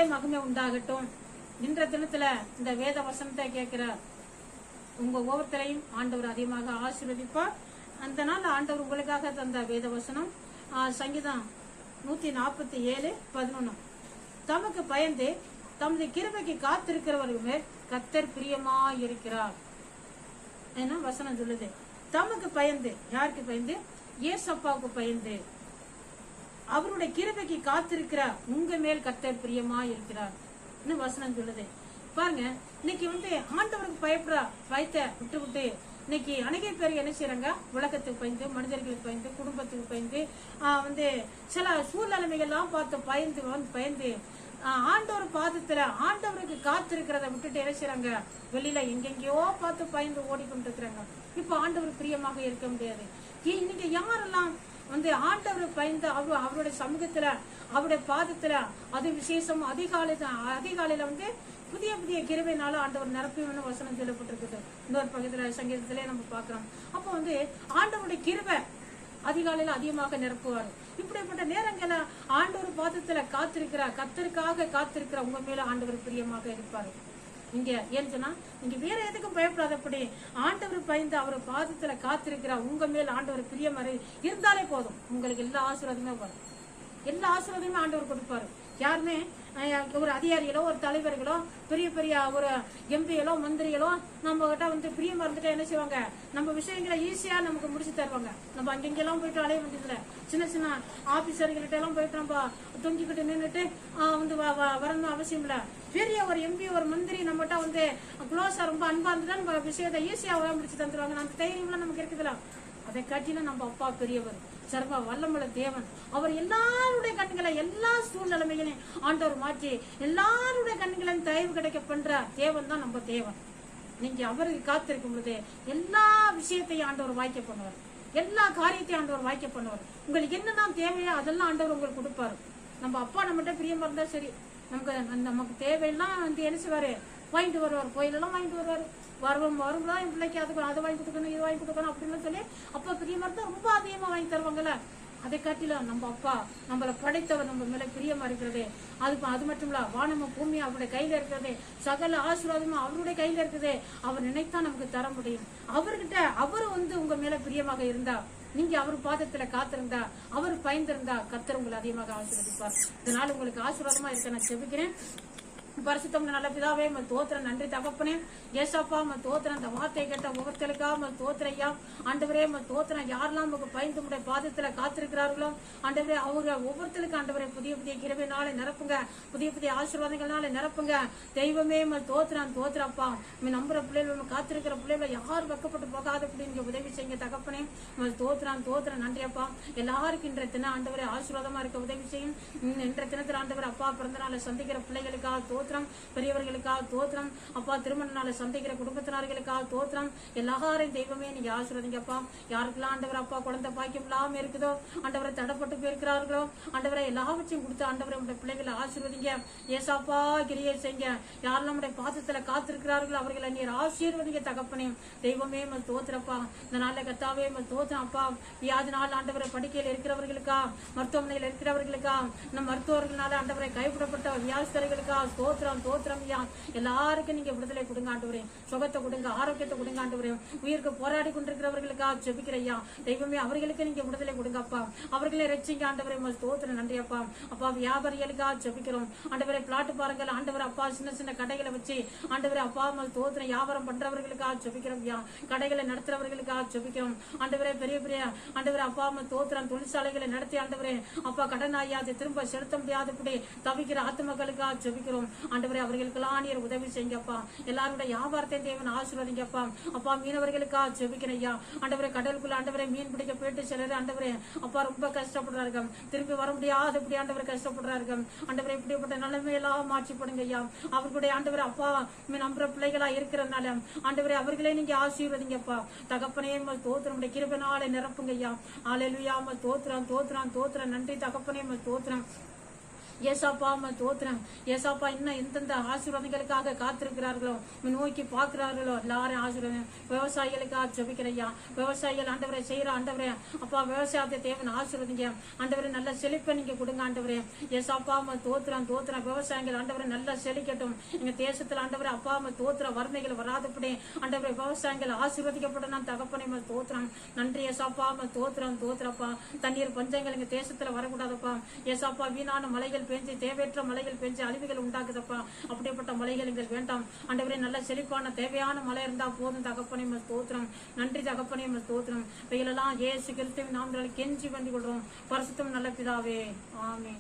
உங்களுக்கே மகிமை உண்டாகட்டும். இன்ற தினத்துல இந்த வேத வசனத்தை கேட்கிற உங்க ஒவ்வொருத்தரையும் ஆண்டவர் அதிகமாக ஆசீர்வதிப்பார். அந்த நாள் ஆண்டவர் உங்களுக்காக தந்த வேத வசனம் சங்கீதம் 147:11. தமக்கு பயந்து தமது கிருபைக்கு காத்திருக்கிறவர்கள் மேல் கர்த்தர் பிரியமாயிருக்கிறார். என்ன வசனம் சொல்லுது? தமக்கு பயந்து, யாருக்கு பயந்து? ஏசப்பாவுக்கு பயந்து அவருடைய கிருபைக்கு காத்திருக்கிற உங்க மேல் கர்த்தர் பிரியமாயிருக்கிறார் வசனம் சொல்லுது. பாருங்க, இன்னைக்கு ஆண்டவருக்கு பயப்படுற பயத்தை விட்டு இன்னைக்கு அநேக பேர் என்ன செய்யறாங்க? உலகத்துக்கு பயந்து, மனிதர்களுக்கு பயந்து, குடும்பத்துக்கு பயந்து சில சூழ்நிலைமைகள்லாம் பார்த்து பயந்து ஆண்டவர் பாதத்துல ஆண்டவருக்கு காத்திருக்கிறத விட்டுட்டு என்ன செய்யறாங்க? வெளியில எங்கெங்கயோ பார்த்து பயந்து ஓடிக்கொண்டு இருக்கிறாங்க. இப்ப ஆண்டவர் பிரியமாக இருக்க முடியாது. இன்னைக்கு யாரெல்லாம் ஆண்டவர் பயந்து அவருடைய சமூகத்துல அவருடைய பாதத்துல அது விசேஷம் அதிகாலையில புதிய புதிய கிருபையினால ஆண்டவர் நிரப்பி வசனம் சொல்லப்பட்டிருக்குது. இன்னொரு பக்கத்துல சங்கீதத்திலே நம்ம பாக்குறோம். அப்போ ஆண்டவருடைய கிருபை அதிகாலையில அதிகமாக நிரப்புவார். இப்படிப்பட்ட நேரங்கள ஆண்டவர் பாதத்துல கர்த்தருக்காக காத்திருக்கிற உங்க மேல ஆண்டவர் பிரியமாக இருப்பாரு. நீங்க ஏன்னு சொன்னா நீங்க வேற எதுக்கும் பயப்படாதபடி ஆண்டவர் பயந்து அவர் பாதத்துல காத்திருக்கிற உங்க மேல் ஆண்டவர் பிரியமாக இருந்தாலே போதும். உங்களுக்கு எல்லா ஆசீர்வாதமே வரும். எல்லா ஆசீர்வாதமே ஆண்டவர் கொடுப்பாரு. யாருமே ஒரு அதிகாரிகளோ ஒரு தலைவர்களோ பெரிய பெரிய ஒரு எம்பிகளோ மந்திரிகளோ நம்ம கிட்ட பிரியமா இருந்துட்டு என்ன செய்வாங்க? நம்ம விஷயங்களை ஈஸியா நமக்கு முடிச்சு தருவாங்க. நம்ம அங்கெங்கெல்லாம் போயிட்டு அலைய வேண்டியதுல சின்ன சின்ன ஆபீசர்கள்ட்ட எல்லாம் போயிட்டு நம்ம தொங்கிக்கிட்டு நின்றுட்டு வரணும் அவசியம் இல்ல. பெரிய ஒரு எம்பி ஒரு மந்திரி நம்மகிட்ட குளோஸா ரொம்ப அன்பா இருந்துட்டா நம்ம விஷயத்தை ஈஸியா முடிச்சு தந்துருவாங்க. அந்த தைரியம்லாம் நமக்கு இருக்குதுல. அதை காட்டிலும் நம்ம அப்பா பெரியவர், சர்வ வல்லமுள்ள தேவன். அவர் எல்லாருடைய கண்களை எல்லா சூழ்நிலைமைகளையும் ஆண்டவர் மாற்றி எல்லாருடைய கண்களையும் தயவு கிடைக்க பண்ற தேவன் தான் நம்ம தேவன். நீங்க அவருக்கு காத்திருக்கும் பொழுது எல்லா விஷயத்தையும் ஆண்டவர் வாய்க்க பண்ணுவார். எல்லா காரியத்தையும் ஆண்டவர் வாய்க்க பண்ணுவார். உங்களுக்கு என்னதான் தேவையோ அதெல்லாம் ஆண்டவர் உங்களுக்கு கொடுப்பாரு. நம்ம அப்பா நம்மகிட்ட பிரியமா இருந்தா சரி, நமக்கு தேவையெல்லாம் என்ன செய்வாரு? வாங்கிட்டு வருவார். கோயிலெல்லாம் வாங்கிட்டு வருவாரு. வரும்போது என் பிள்ளைக்கு அதை வாங்கி கொடுக்கணும், இது வாங்கி கொடுக்கணும் அப்படின்னு சொல்லி அப்பா பிரியமா இருந்தா ரொம்ப அதிகமா வாங்கி தருவாங்கல்ல. அதை காட்டிலும் நம்ம அப்பா நம்மளை படைத்தவர் நம்ம மேல பிரியமா இருக்கிறது. அது மட்டும் இல்ல, வானமும் பூமியும் அவருடைய கையில இருக்கிறது. சகல ஆசீர்வாதமும் அவருடைய கையில இருக்குது. அவர் நினைத்தா நமக்கு தர முடியும். அவர்கிட்ட அவரு உங்க மேல பிரியமாக இருந்தா, நீங்க அவர் பாதத்துல காத்திருந்தா, அவர் பயந்திருந்தா கர்த்தர் உங்களை அதிகமாக ஆசீர்வதிப்பார். இதனால உங்களுக்கு ஆசீர்வாதமா இருக்க நான் செபிக்கிறேன். பரிசுத்தம் நல்ல பிதாவே தோத்திரம், நன்றி தகப்பனே. ஏசப்பா தோத்திரம், அந்த வார்த்தை கேட்ட ஒவ்வொருத்தருக்கா தோத்திரையா ஆண்டவரே தோத்திரம். யாரெல்லாம் நமக்கு பயந்து உடைய பாதத்துல காத்திருக்கிறார்களோ ஆண்டவரே அவங்க ஒவ்வொருத்தருக்கும் ஆண்டவரே புதிய புதிய கிருபையினால நிரப்புங்க, புதிய புதிய ஆசீர்வாதங்களால நிரப்புங்க. தெய்வமே தோத்திரப்பா. நம்புற பிள்ளைகள் காத்திருக்கிற பிள்ளைகளை யார் வெக்கப்பட்டு போகாத நீங்க உதவி செய்யுங்க தகப்பனே. தோத்திரம் நன்றியப்பா. எல்லாருக்கும் இன்றைய தினம் ஆண்டவரே ஆசீர்வாதமா இருக்க உதவி செய்யும். இன்றைய தினத்தில் ஆண்டவர் அப்பா பிறந்த நாளை சந்திக்கிற பிள்ளைகளுக்காக தோத்திரம், பெரியவர்களுக்காக தோத்திரம் அப்பா, திருமண நாளை சந்திக்கிற குடும்பத்தினர்களுக்காக தோத்திரம். எல்லாரையும் தெய்வமே நீங்க ஆசீர்வதிங்கப்பா. யாருக்கெல்லாம் ஆண்டவர் அப்பா குழந்தை பாக்கியம் இல்லாம இருக்குதோ, ஆண்டவரை தடப்பட்டு போயிருக்கிறார்களோ ஆண்டவரை எல்லாவற்றையும் கொடுத்து ஆண்டவரை உடைய பிள்ளைகளை ஆசீர்வதிங்க. ஏசாப்பா கிரியை செய்யுங்க. யாரெல்லாம் நம்முடைய பாதத்துல காத்திருக்கிறார்களோ அவர்களை நீர் ஆசீர்வதிங்க தகப்பனே. தெய்வமே தோத்திரப்பா. இந்த நாள்ல கத்தாவே தோத்திரம் அப்பா. வியாதி நாள் ஆண்டவரை படுக்கையில் இருக்கிறவர்களுக்கா, மருத்துவமனையில் இருக்கிறவர்களுக்கா, நம் மருத்துவர்களால ஆண்டவரை கைவிடப்பட்ட வியாதிகளுக்கா தோத்திரம் யா. எல்லாருக்கும் நீங்க விடுதலை கொடுங்க ஆண்டவரே. சுகத்தை கொடுங்க, ஆரோக்கியத்தை கொடுங்க ஆண்டவரே. உயிருக்கு போராடி கொண்டிருக்கிறவர்களுக்காக ஜெபிக்கிறையா தெய்வமே. அவர்களுக்கு நீங்க விடுதலை கொடுங்க அப்பா. அவர்களை ரட்சிங்க ஆண்டவரே. தோத்திரம் நன்றி அப்பா. அப்பா வியாபாரிகளுக்காக ஜெபிக்கிறோம் ஆண்டவரே. பிளாட்டு பாருங்கள் ஆண்டவர் அப்பா. சின்ன சின்ன கடைகளை வச்சு ஆண்டவரே அப்பா தோத்திரம் வியாபாரம் பண்றவர்களுக்காக ஜெபிக்கிறோம். கடைகளை நடத்துறவர்களுக்காக ஜெபிக்கிறோம் ஆண்டவரே. பெரிய பெரிய ஆண்டவரே அப்பா தோத்திரம் தொழிற்சாலைகளை நடத்தி ஆண்டவரே அப்பா கடனாயாது திரும்ப செலுத்த முடியாதபடி தவிக்கிற ஆத்மக்களுக்காக ஜெபிக்கிறோம் ஆண்டவரே. அவர்களுக்கெல்லாம் நீர் உதவி செய்யுங்கப்பா. எல்லாருடைய வியாபாரத்தையும் தேவன் ஆசீர்வதிங்கப்பா. அப்பா மீனவர்களுக்காக ஜெபிக்கிறையா ஆண்டவரே. கடலுக்குள்ள ஆண்டவரை மீன் பிடிக்க போயிட்டு சிலர் ஆண்டவரே அப்பா ரொம்ப கஷ்டப்படுறார்கள். திரும்பி வர முடியாதபடி ஆண்டவரை கஷ்டப்படுறார்கள் ஆண்டவரை. இப்படிப்பட்ட நிலைமையெல்லாம் மாற்றி போடுங்க ஐயா. அவர்களுடைய ஆண்டவரை அப்பா நம்புற பிள்ளைகளா இருக்கிறதுனால ஆண்டவரை அவர்களே நீங்க ஆசீர்வதிங்கப்பா தகப்பனே. தோத்திரம் கிருபையினால நிரப்புங்க ஐயா. அல்லேலூயா. தோத்திரம் நன்றி தகப்பனே. தோத்திரம் ஏசாப்பா தோத்திரம். ஏசாப்பா இன்னும் எந்தெந்த ஆசீர்வாதங்களுக்காக காத்திருக்கிறார்களோ, நோக்கி பார்க்கிறார்களோ எல்லாரும் ஆசீர்வாதம். விவசாயிகளுக்காக ஜெபிக்கிறையா. விவசாயிகள் ஆண்டவரை செய்யற ஆண்டவரே, அப்பா விவசாயத்தை தேவன் ஆசீர்வதிங்க ஆண்டவரை. நல்ல செழிப்பை நீங்க கொடுங்க ஆண்டவரே. ஏசாப்பா தோத்திரம் தோத்திரம். விவசாயிகள் ஆண்டவரை நல்லா செழிக்கட்டும் எங்க தேசத்துல ஆண்டவரை. அப்பா தோத்திரம். வறுமைகள் வராதபடி ஆண்டவரை விவசாயிகள் ஆசீர்வதிக்கப்படணும் தகப்பனை தோத்திரம். நன்றி ஏசாப்பா தோத்திரம் தோத்திரப்பா. தண்ணீர் பஞ்சங்கள் எங்க தேசத்துல வரக்கூடாதப்பா. ஏசாப்பா வீணான மலைகள் பெஞ்சு, தேவையற்ற மலைகள் பெஞ்சு அழிவுகள் உண்டாக்குதப்பா. அப்படிப்பட்ட மலைகள் எங்கள் வேண்டாம் ஆண்டவரே. நல்ல செழிப்பான தேவையான மழை இருந்தா போதும் தகப்பனை தோத்திரம். நன்றி தகப்பனை தோத்திரம். வெயிலெல்லாம் இயேசு கிறிஸ்துவின் நாமத்தினாலே கெஞ்சி வேண்டிக் கொள்றோம் பரிசுத்தம் நல்ல பிதாவே, ஆமென்.